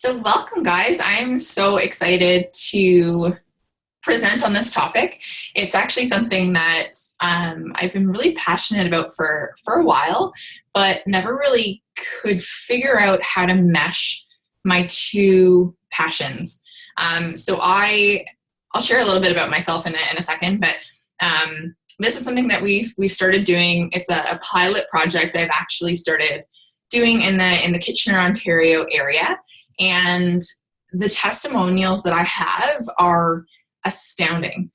So welcome, guys. I'm so excited to present on this topic. It's actually something that I've been really passionate about for a while, but never really could figure out how to mesh my two passions. I'll share a little bit about myself in a second, but this is something that we've started doing. It's a pilot project I've actually started doing in the Kitchener, Ontario area. And the testimonials that I have are astounding.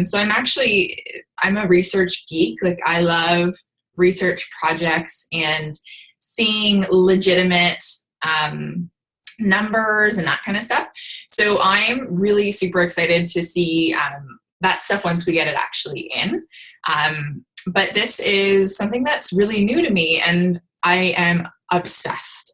So I'm a research geek. Like, I love research projects and seeing legitimate numbers and that kind of stuff. So I'm really super excited to see that stuff once we get it actually in. But this is something that's really new to me, and I am obsessed.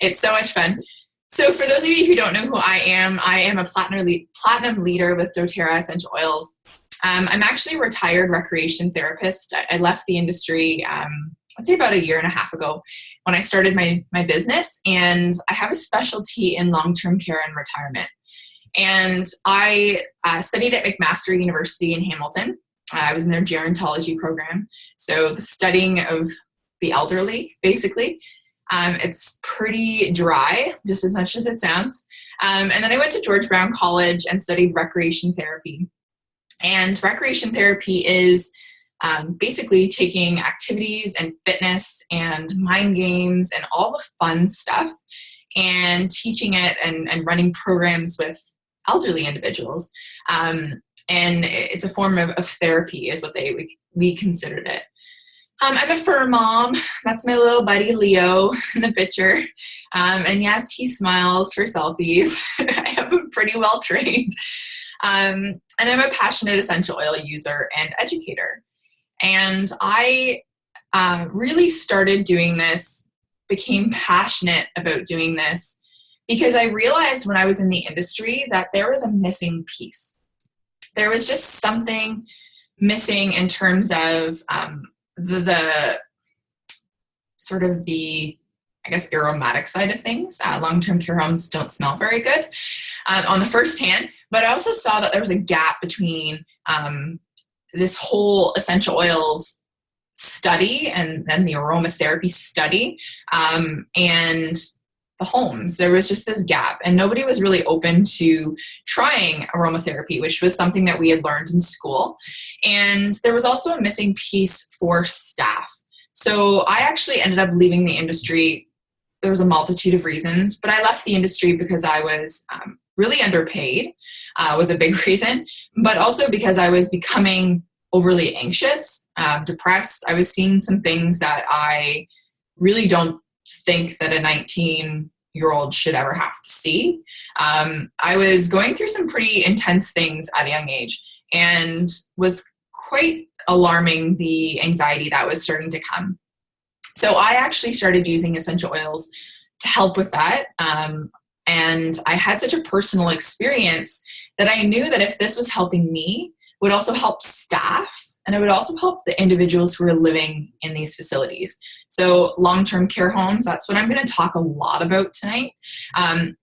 It's so much fun. So for those of you who don't know who I am a platinum leader with doTERRA essential oils. I'm actually a retired recreation therapist. I left the industry, I'd say about a year and a half ago when I started my business, and I have a specialty in long-term care and retirement. And I studied at McMaster University in Hamilton. I was in their gerontology program. So the studying of the elderly, basically. It's pretty dry, just as much as it sounds. And then I went to George Brown College and studied recreation therapy. And recreation therapy is basically taking activities and fitness and mind games and all the fun stuff and teaching it and running programs with elderly individuals. And it's a form of therapy is what we considered it. I'm a fur mom. That's my little buddy Leo in the picture. And yes, he smiles for selfies. I have him pretty well trained. And I'm a passionate essential oil user and educator. And I really started doing this, became passionate about doing this, because I realized when I was in the industry that there was a missing piece. There was just something missing in terms of the sort of the, I guess, aromatic side of things. Long-term care homes don't smell very good on the first hand, but I also saw that there was a gap between this whole essential oils study and then the aromatherapy study and the homes. There was just this gap, and nobody was really open to trying aromatherapy, which was something that we had learned in school. And there was also a missing piece for staff. So I actually ended up leaving the industry. There was a multitude of reasons, but I left the industry because I was really underpaid, was a big reason, but also because I was becoming overly anxious, depressed. I was seeing some things that I really don't think that a 19-year-old should ever have to see. I was going through some pretty intense things at a young age, and was quite alarming, the anxiety that was starting to come. So I actually started using essential oils to help with that. And I had such a personal experience that I knew that if this was helping me, it would also help staff, and it would also help the individuals who are living in these facilities. So long-term care homes, that's what I'm going to talk a lot about tonight,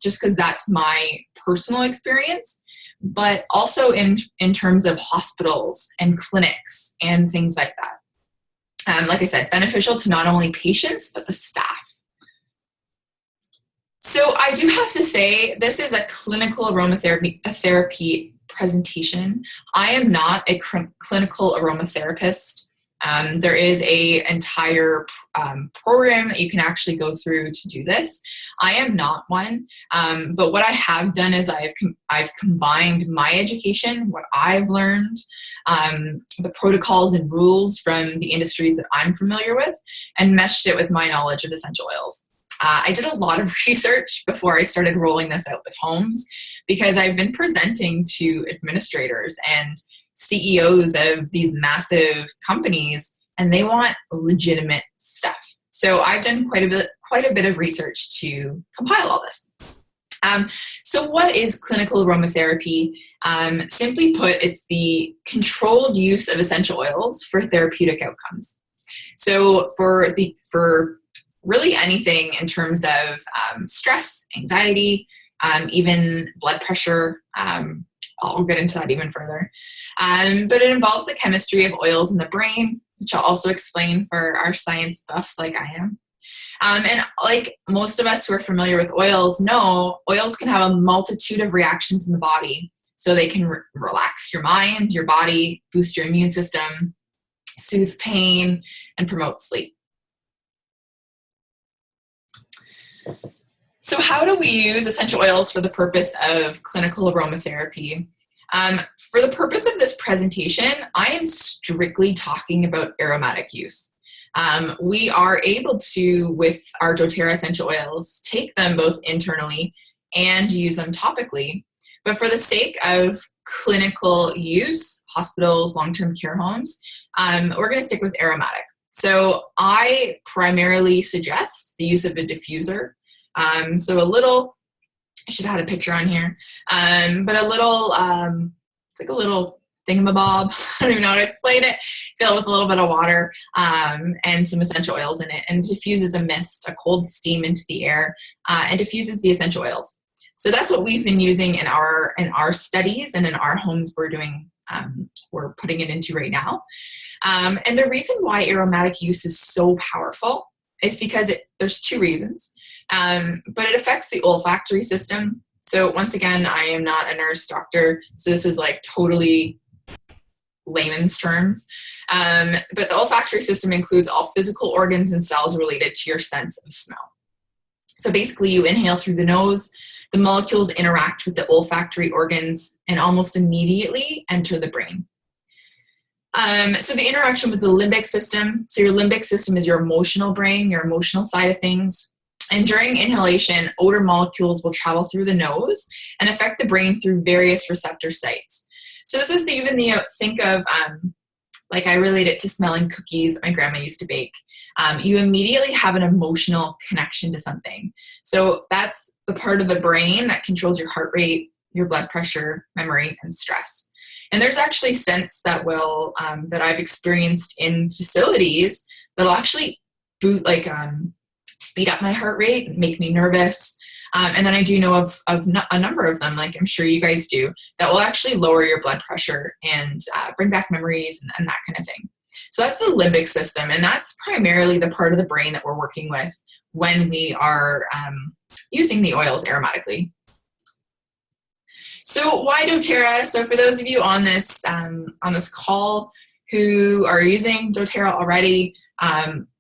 just because that's my personal experience, but also in terms of hospitals and clinics and things like that. Like I said, beneficial to not only patients, but the staff. So I do have to say, this is a clinical aromatherapy presentation. I am not a clinical aromatherapist. There is an entire program that you can actually go through to do this. I am not one, but what I have done is I've combined my education, what I've learned, the protocols and rules from the industries that I'm familiar with, and meshed it with my knowledge of essential oils. I did a lot of research before I started rolling this out with homes, because I've been presenting to administrators and CEOs of these massive companies, and they want legitimate stuff. So I've done quite a bit of research to compile all this. So what is clinical aromatherapy? Simply put, it's the controlled use of essential oils for therapeutic outcomes. So for really anything in terms of stress, anxiety, even blood pressure. I'll get into that even further. But it involves the chemistry of oils in the brain, which I'll also explain for our science buffs like I am. And like most of us who are familiar with oils know, oils can have a multitude of reactions in the body. So they can relax your mind, your body, boost your immune system, soothe pain, and promote sleep. So how do we use essential oils for the purpose of clinical aromatherapy? For the purpose of this presentation, I am strictly talking about aromatic use. We are able to, with our doTERRA essential oils, take them both internally and use them topically. But for the sake of clinical use, hospitals, long-term care homes, we're going to stick with aromatic. So I primarily suggest the use of a diffuser. So a little, I should have had a picture on here, but a little, it's like a little thingamabob. I don't even know how to explain it. Fill it with a little bit of water and some essential oils in it, and diffuses a mist, a cold steam into the air, and diffuses the essential oils. So that's what we've been using in our studies and in our homes we're putting it into right now. And the reason why aromatic use is so powerful is because there's two reasons. But it affects the olfactory system. So once again, I am not a nurse doctor, so this is like totally layman's terms. But the olfactory system includes all physical organs and cells related to your sense of smell. So basically you inhale through the nose, the molecules interact with the olfactory organs and almost immediately enter the brain. So the interaction with the limbic system, so your limbic system is your emotional brain, your emotional side of things. And during inhalation, odor molecules will travel through the nose and affect the brain through various receptor sites. So this is think of, like I relate it to smelling cookies that my grandma used to bake. You immediately have an emotional connection to something. So that's the part of the brain that controls your heart rate, your blood pressure, memory, and stress. And there's actually scents that will, that I've experienced in facilities that'll actually speed up my heart rate, make me nervous. And then I do know of a number of them, like I'm sure you guys do, that will actually lower your blood pressure and bring back memories and that kind of thing. So that's the limbic system, and that's primarily the part of the brain that we're working with when we are using the oils aromatically. So why doTERRA? So for those of you on this call who are using doTERRA already,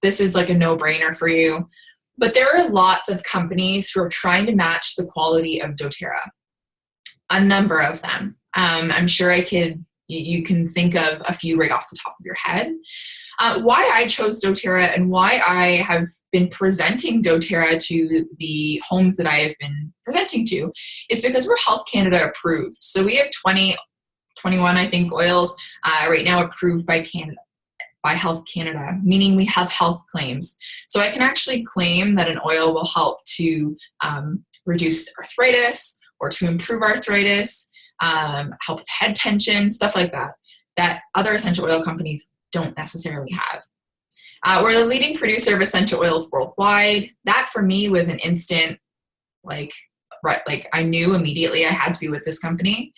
this is like a no-brainer for you. But there are lots of companies who are trying to match the quality of doTERRA. A number of them. I'm sure you can think of a few right off the top of your head. Why I chose doTERRA and why I have been presenting doTERRA to the homes that I have been presenting to is because we're Health Canada approved. So we have 21, I think, oils right now approved by Health Canada, meaning we have health claims. So I can actually claim that an oil will help to reduce arthritis or to improve arthritis, help with head tension, stuff like that other essential oil companies don't necessarily have. We're the leading producer of essential oils worldwide. That for me was an instant, like I knew immediately I had to be with this company.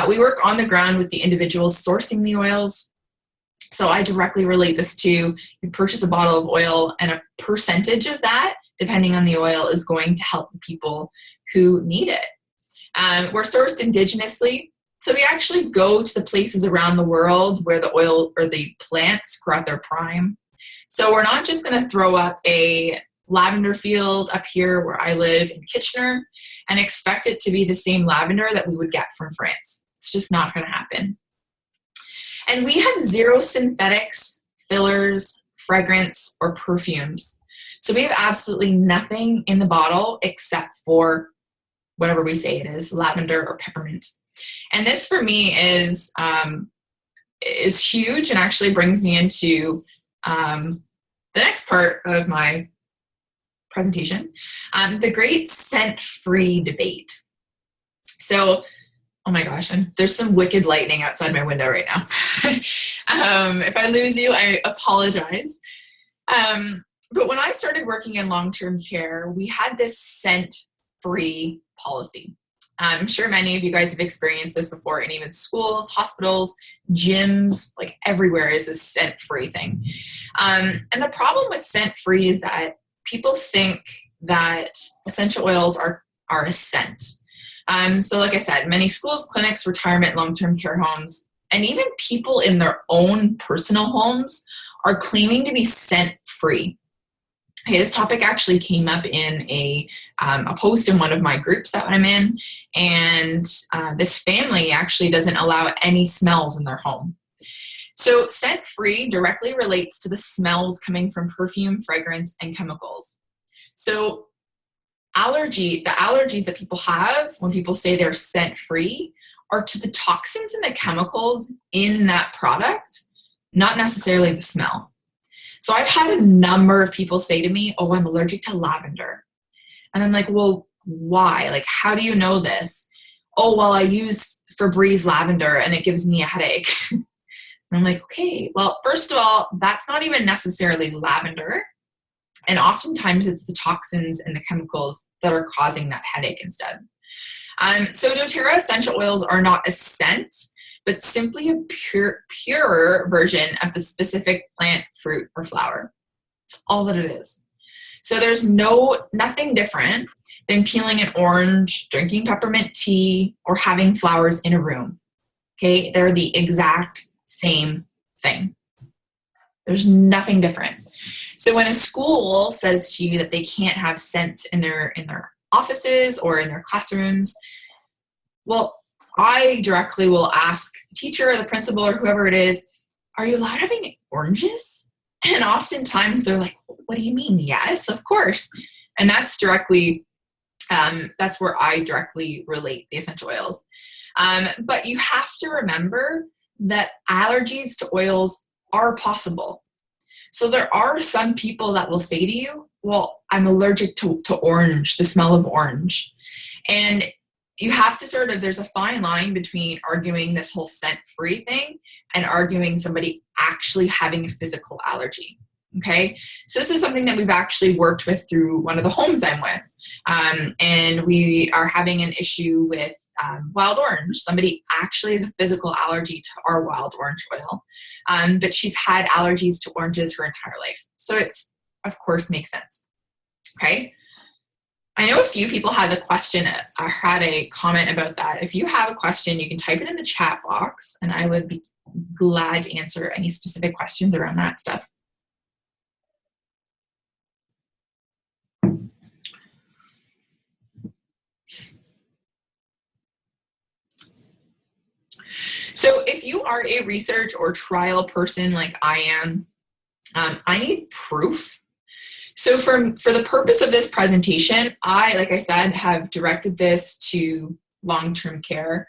We work on the ground with the individuals sourcing the oils. So I directly relate this to, you purchase a bottle of oil and a percentage of that, depending on the oil, is going to help the people who need it. We're sourced indigenously. So we actually go to the places around the world where the oil or the plants grow at their prime. So we're not just going to throw up a lavender field up here where I live in Kitchener and expect it to be the same lavender that we would get from France. It's just not going to happen. And we have zero synthetics, fillers, fragrance, or perfumes. So we have absolutely nothing in the bottle except for whatever we say it is, lavender or peppermint. And this for me is huge and actually brings me into the next part of my presentation, the great scent-free debate. So, oh my gosh, there's some wicked lightning outside my window right now. If I lose you, I apologize. But when I started working in long-term care, we had this scent-free policy. I'm sure many of you guys have experienced this before, in even schools, hospitals, gyms, like everywhere is this scent-free thing. And the problem with scent-free is that people think that essential oils are a scent. So like I said, many schools, clinics, retirement, long-term care homes, and even people in their own personal homes are claiming to be scent-free. Okay, this topic actually came up in a post in one of my groups that I'm in, and this family actually doesn't allow any smells in their home. So scent-free directly relates to the smells coming from perfume, fragrance, and chemicals. So the allergies that people have when people say they're scent-free are to the toxins and the chemicals in that product, not necessarily the smell. So I've had a number of people say to me, oh, I'm allergic to lavender. And I'm like, well, why? Like, how do you know this? Oh, well, I use Febreze lavender and it gives me a headache. And I'm like, okay, well, first of all, that's not even necessarily lavender. And oftentimes it's the toxins and the chemicals that are causing that headache instead. So doTERRA essential oils are not a scent, but simply a purer version of the specific plant, fruit, or flower. That's all that it is. So there's nothing different than peeling an orange, drinking peppermint tea, or having flowers in a room. Okay, they're the exact same thing. There's nothing different. So when a school says to you that they can't have scent in their offices or in their classrooms, well, I directly will ask the teacher or the principal or whoever it is, are you allowed having oranges? And oftentimes they're like, what do you mean? Yes, of course. And that's where I directly relate the essential oils. But you have to remember that allergies to oils are possible. So there are some people that will say to you, well, I'm allergic to orange, the smell of orange. And you have to there's a fine line between arguing this whole scent-free thing and arguing somebody actually having a physical allergy. Okay, so this is something that we've actually worked with through one of the homes I'm with. And we are having an issue with wild orange. Somebody actually has a physical allergy to our wild orange oil, but she's had allergies to oranges her entire life. So it's, of course, makes sense. Okay. I know a few people had a comment about that. If you have a question, you can type it in the chat box, and I would be glad to answer any specific questions around that stuff. So if you are a research or trial person like I am, I need proof. So for the purpose of this presentation, like I said, have directed this to long-term care,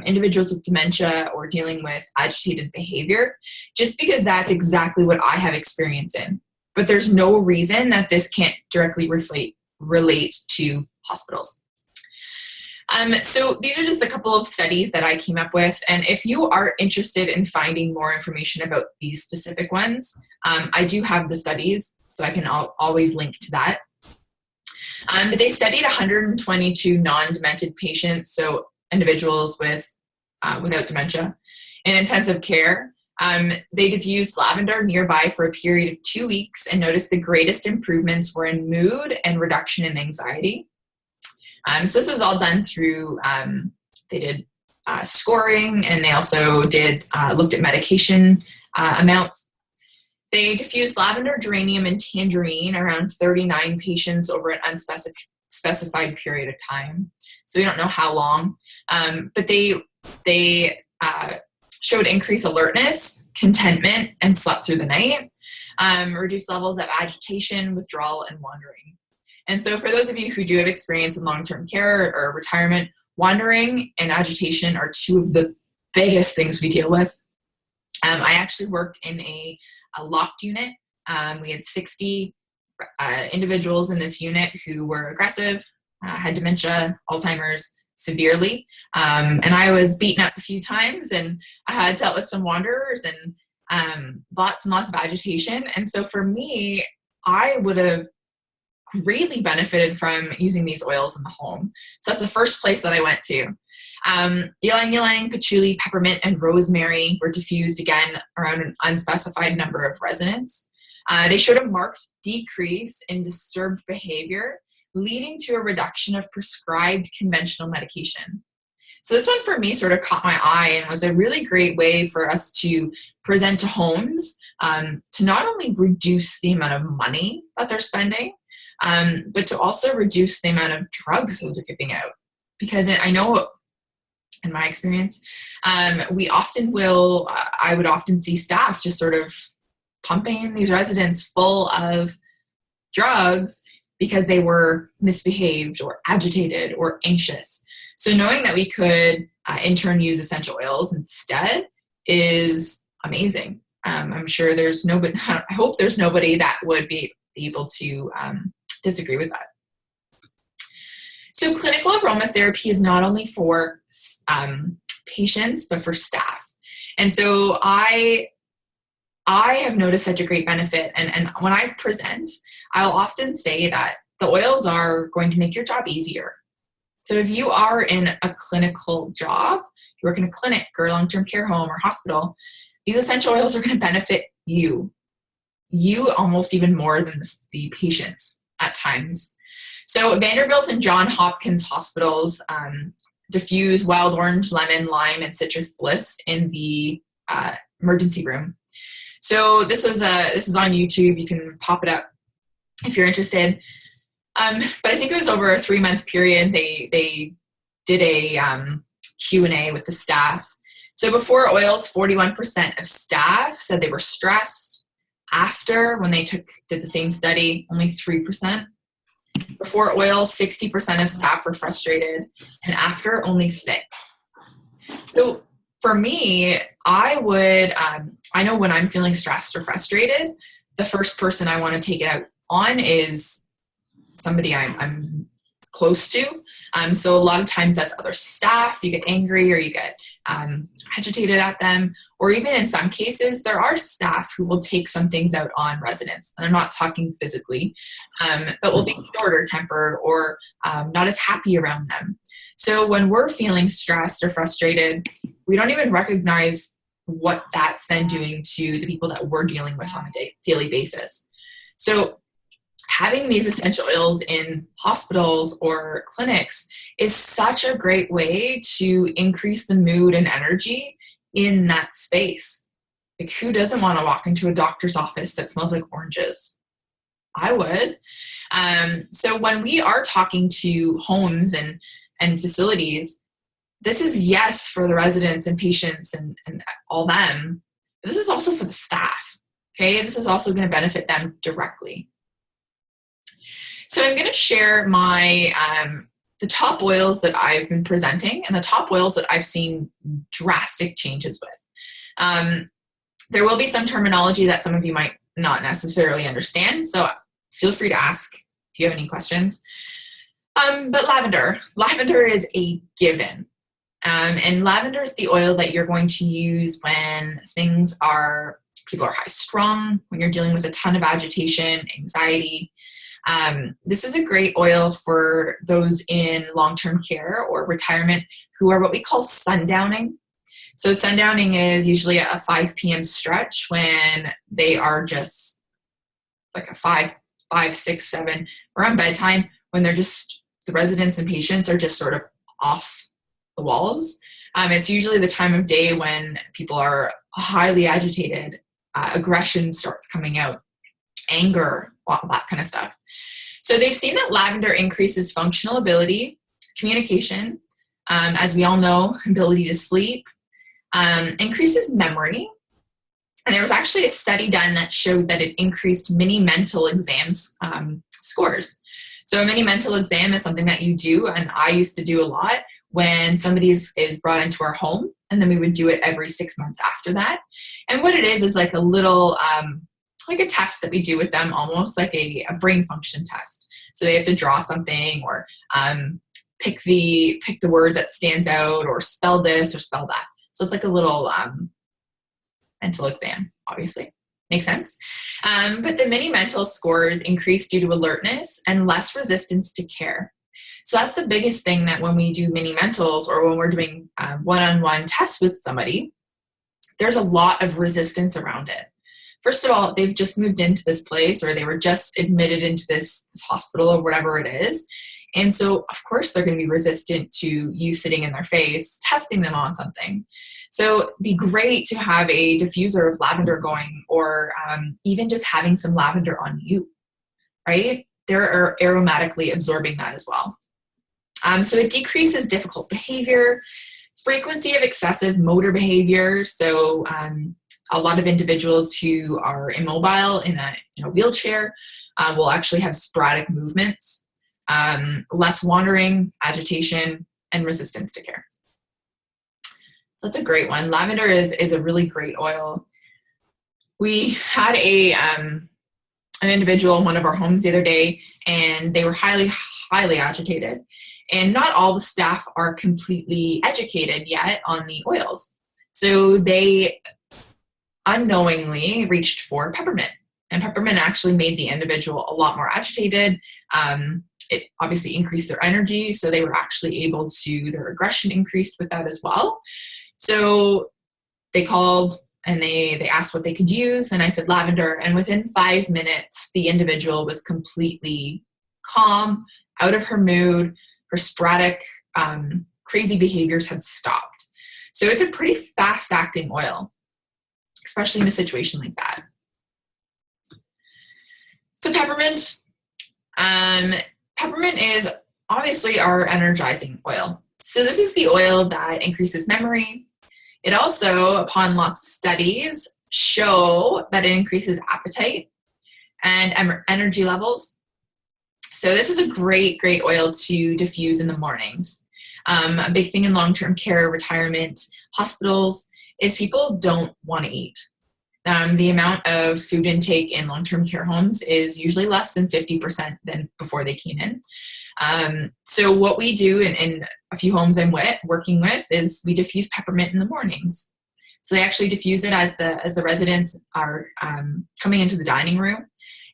individuals with dementia or dealing with agitated behavior, just because that's exactly what I have experience in. But there's no reason that this can't directly relate to hospitals. So these are just a couple of studies that I came up with. And if you are interested in finding more information about these specific ones, I do have the studies, so I can always link to that. But they studied 122 non-demented patients, so individuals without dementia, in intensive care. They diffused lavender nearby for a period of 2 weeks and noticed the greatest improvements were in mood and reduction in anxiety. So this was all done through, they did scoring, and they also looked at medication amounts. They diffused lavender, geranium, and tangerine around 39 patients over an unspecified period of time. So we don't know how long, but they showed increased alertness, contentment, and slept through the night, reduced levels of agitation, withdrawal, and wandering. And so for those of you who do have experience in long-term care or retirement, wandering and agitation are two of the biggest things we deal with. I actually worked in a locked unit. We had 60 individuals in this unit who were aggressive, had dementia, Alzheimer's, severely. And I was beaten up a few times, and I had dealt with some wanderers and lots and lots of agitation. And so for me, I would have greatly benefited from using these oils in the home. So that's the first place that I went to. Ylang ylang, patchouli, peppermint, and rosemary were diffused again around an unspecified number of residents. They showed a marked decrease in disturbed behavior, leading to a reduction of prescribed conventional medication. So this one for me sort of caught my eye and was a really great way for us to present to homes to not only reduce the amount of money that they're spending, but to also reduce the amount of drugs those are giving out. Because I know in my experience, I would often see staff just sort of pumping these residents full of drugs because they were misbehaved or agitated or anxious. So knowing that we could in turn use essential oils instead is amazing. I'm sure there's nobody, I hope there's nobody that would be able to disagree with that. So clinical aromatherapy is not only for patients, but for staff. And so I have noticed such a great benefit. And when I present, I'll often say that the oils are going to make your job easier. So if you are in a clinical job, you work in a clinic or a long-term care home or hospital, these essential oils are going to benefit you almost even more than the patients at times. So Vanderbilt and Johns Hopkins hospitals diffuse wild orange, lemon, lime, and citrus bliss in the emergency room. So this is on YouTube. You can pop it up if you're interested. But I think it was over a 3-month period. They did a Q&A with the staff. So before oils, 41% of staff said they were stressed. After, when they did the same study, only 3%. Before oils, 60% of staff were frustrated, and after, only 6%. So for me, I know when I'm feeling stressed or frustrated, the first person I want to take it out on is somebody I'm close to. So a lot of times that's other staff. You get angry or you get agitated at them. Or even in some cases, there are staff who will take some things out on residents. And I'm not talking physically, but will be shorter tempered or not as happy around them. So when we're feeling stressed or frustrated, we don't even recognize what that's then doing to the people that we're dealing with on a daily basis. So having these essential oils in hospitals or clinics is such a great way to increase the mood and energy in that space. Like, who doesn't want to walk into a doctor's office that smells like oranges? I would. So when we are talking to homes and facilities, this is yes for the residents and patients and all them. But this is also for the staff. Okay, this is also going to benefit them directly. So I'm going to share my the top oils that I've been presenting and the top oils that I've seen drastic changes with. There will be some terminology that some of you might not necessarily understand, so feel free to ask if you have any questions. But lavender is a given. And lavender is the oil that you're going to use when people are high strung, when you're dealing with a ton of agitation, anxiety. This is a great oil for those in long-term care or retirement who are what we call sundowning. So sundowning is usually a 5 p.m. stretch when they are just like a 5, 6, 7, around bedtime, when they're just, the residents and patients are just sort of off the walls. It's usually the time of day when people are highly agitated, aggression starts coming out, anger, all that kind of stuff. So they've seen that lavender increases functional ability, communication, as we all know, ability to sleep, increases memory. And there was actually a study done that showed that it increased mini mental exams scores. So a mini mental exam is something that you do, and I used to do a lot when somebody is brought into our home, and then we would do it every 6 months after that. And what it is like a little like a test that we do with them, almost like a brain function test. So they have to draw something or pick the word that stands out or spell this or spell that. So it's like a little mental exam, obviously. Makes sense. But the mini mental scores increase due to alertness and less resistance to care. So that's the biggest thing, that when we do mini mentals or when we're doing one-on-one tests with somebody, there's a lot of resistance around it. First of all, they've just moved into this place, or they were just admitted into this hospital or whatever it is. And so, of course, they're going to be resistant to you sitting in their face, testing them on something. So it'd be great to have a diffuser of lavender going, or even just having some lavender on you, right? They're aromatically absorbing that as well. So it decreases difficult behavior, frequency of excessive motor behavior. So a lot of individuals who are immobile in a wheelchair will actually have sporadic movements, less wandering, agitation, and resistance to care. So that's a great one. Lavender is a really great oil. We had an individual in one of our homes the other day, and they were highly, highly agitated. And not all the staff are completely educated yet on the oils. So they unknowingly reached for peppermint. And peppermint actually made the individual a lot more agitated. It obviously increased their energy, so they were actually able to, their aggression increased with that as well. So they called and they asked what they could use, and I said lavender, and within 5 minutes, the individual was completely calm, out of her mood, her sporadic, crazy behaviors had stopped. So it's a pretty fast-acting oil, especially in a situation like that. So peppermint. Peppermint is obviously our energizing oil. So this is the oil that increases memory. It also, upon lots of studies, show that it increases appetite and energy levels. So this is a great, great oil to diffuse in the mornings. A big thing in long-term care, retirement, hospitals, is people don't want to eat. The amount of food intake in long-term care homes is usually less than 50% than before they came in. So what we do in a few homes I'm working with is we diffuse peppermint in the mornings. So they actually diffuse it as the residents are coming into the dining room.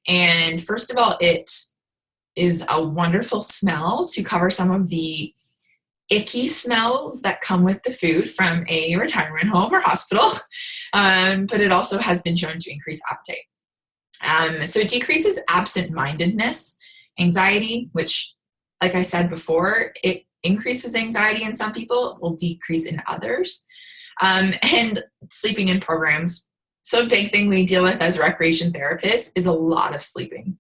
And first of all, it is a wonderful smell to cover some of the icky smells that come with the food from a retirement home or hospital. But it also has been shown to increase appetite. So it decreases absent-mindedness, anxiety, which, like I said before, it increases anxiety in some people, will decrease in others. And sleeping in programs. So a big thing we deal with as recreation therapists is a lot of sleeping.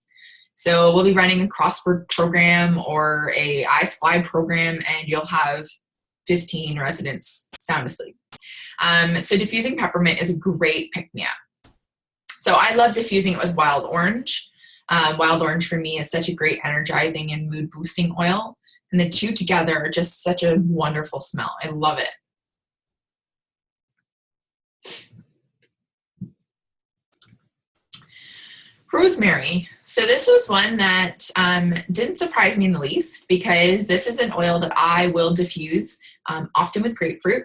So we'll be running a crossword program or a I Spy program, and you'll have 15 residents sound asleep. So diffusing peppermint is a great pick-me-up. So I love diffusing it with wild orange. Wild orange for me is such a great energizing and mood-boosting oil. And the two together are just such a wonderful smell. I love it. Rosemary. So this was one that didn't surprise me in the least, because this is an oil that I will diffuse often with grapefruit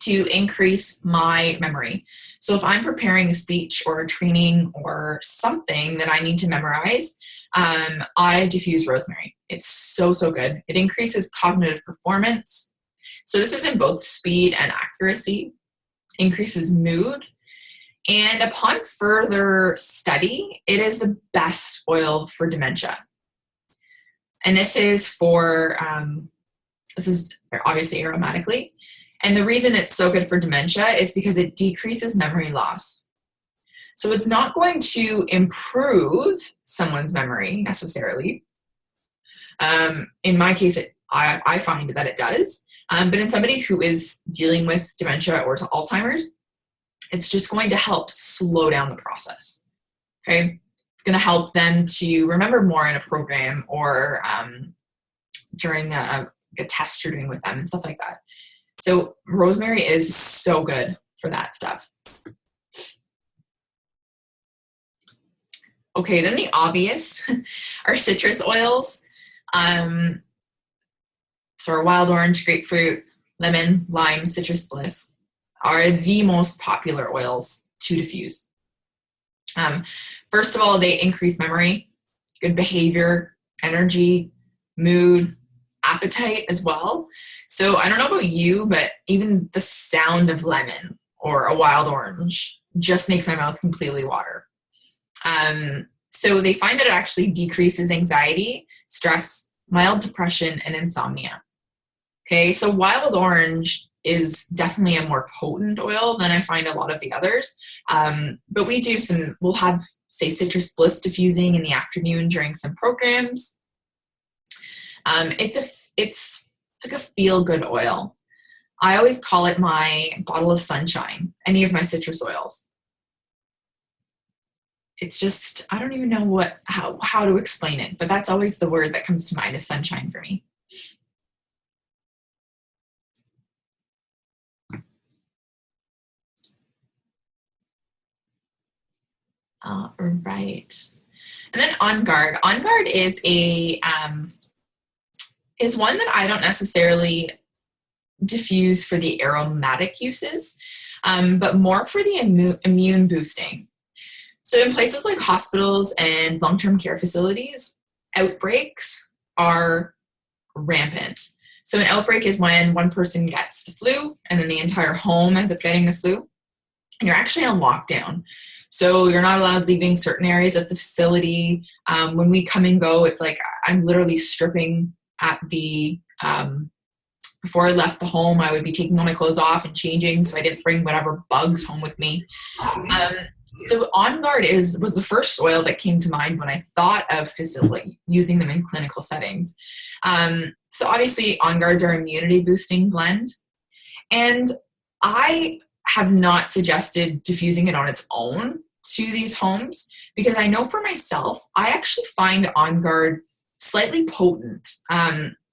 to increase my memory. So if I'm preparing a speech or a training or something that I need to memorize, I diffuse rosemary. It's so, so good. It increases cognitive performance. So this is in both speed and accuracy, increases mood. And upon further study, it is the best oil for dementia. And this is obviously aromatically. And the reason it's so good for dementia is because it decreases memory loss. So it's not going to improve someone's memory necessarily. In my case, I find that it does. But in somebody who is dealing with dementia or Alzheimer's, it's just going to help slow down the process, okay? It's going to help them to remember more in a program or during a test you're doing with them and stuff like that. So rosemary is so good for that stuff. Okay, then the obvious are citrus oils. So our wild orange, grapefruit, lemon, lime, citrus bliss are the most popular oils to diffuse. Um, First of all, they increase memory, good behavior, energy, mood, appetite as well. So I don't know about you, but even the sound of lemon or a wild orange just makes my mouth completely water. So they find that it actually decreases anxiety, stress, mild depression, and insomnia. Okay, so wild orange is definitely a more potent oil than I find a lot of the others. But we'll have, say, citrus bliss diffusing in the afternoon during some programs. It's like a feel-good oil. I always call it my bottle of sunshine, any of my citrus oils. It's just, I don't even know how to explain it, but that's always the word that comes to mind is sunshine for me. Right. And then On Guard. On Guard is is one that I don't necessarily diffuse for the aromatic uses, but more for the immune boosting. So in places like hospitals and long-term care facilities, outbreaks are rampant. So an outbreak is when one person gets the flu and then the entire home ends up getting the flu, and you're actually on lockdown. So you're not allowed leaving certain areas of the facility. When we come and go, it's like I'm literally stripping at the before I left the home, I would be taking all my clothes off and changing so I didn't bring whatever bugs home with me. So On Guard was the first oil that came to mind when I thought of using them in clinical settings. So obviously On Guards are immunity boosting blend. And I have not suggested diffusing it on its own to these homes because I know for myself, I actually find On Guard slightly potent.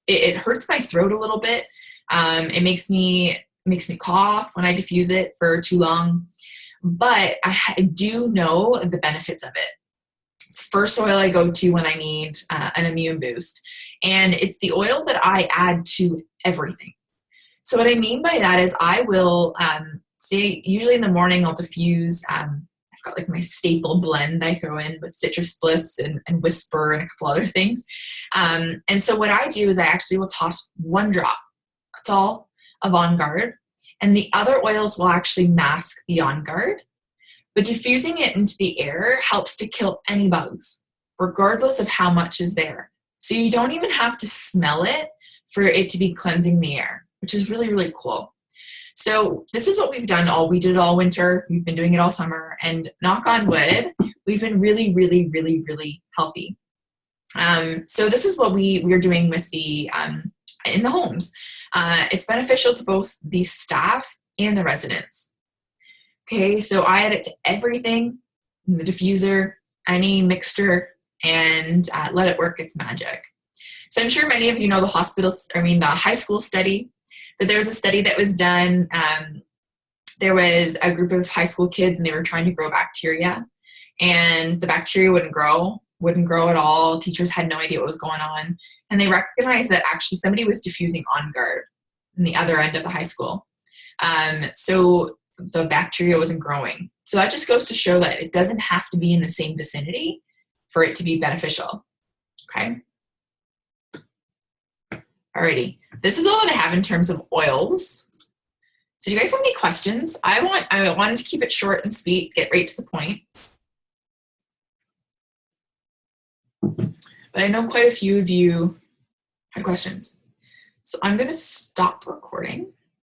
It hurts my throat a little bit. It makes me cough when I diffuse it for too long. But I do know the benefits of it. It's the first oil I go to when I need an immune boost. And it's the oil that I add to everything. So what I mean by that is I will say usually in the morning I'll diffuse. I've got like my staple blend I throw in with Citrus Bliss and Whisper and a couple other things. And so what I do is I actually will toss one drop. That's all of On Guard. And the other oils will actually mask the On Guard. But diffusing it into the air helps to kill any bugs, regardless of how much is there. So you don't even have to smell it for it to be cleansing the air, which is really, really cool. So this is what we did it all winter. We've been doing it all summer, and knock on wood, we've been really, really, really, really healthy. So this is what we're doing with in the homes. It's beneficial to both the staff and the residents. Okay, so I add it to everything, the diffuser, any mixture, and let it work its magic. So I'm sure many of you know the high school study, but there was a study that was done. There was a group of high school kids and they were trying to grow bacteria, and the bacteria wouldn't grow at all. Teachers had no idea what was going on. And they recognized that actually somebody was diffusing On Guard in the other end of the high school. So the bacteria wasn't growing. So that just goes to show that it doesn't have to be in the same vicinity for it to be beneficial. Okay. Alrighty. This is all that I have in terms of oils. So do you guys have any questions? I wanted to keep it short and sweet, get right to the point. But I know quite a few of you had questions. So I'm going to stop recording.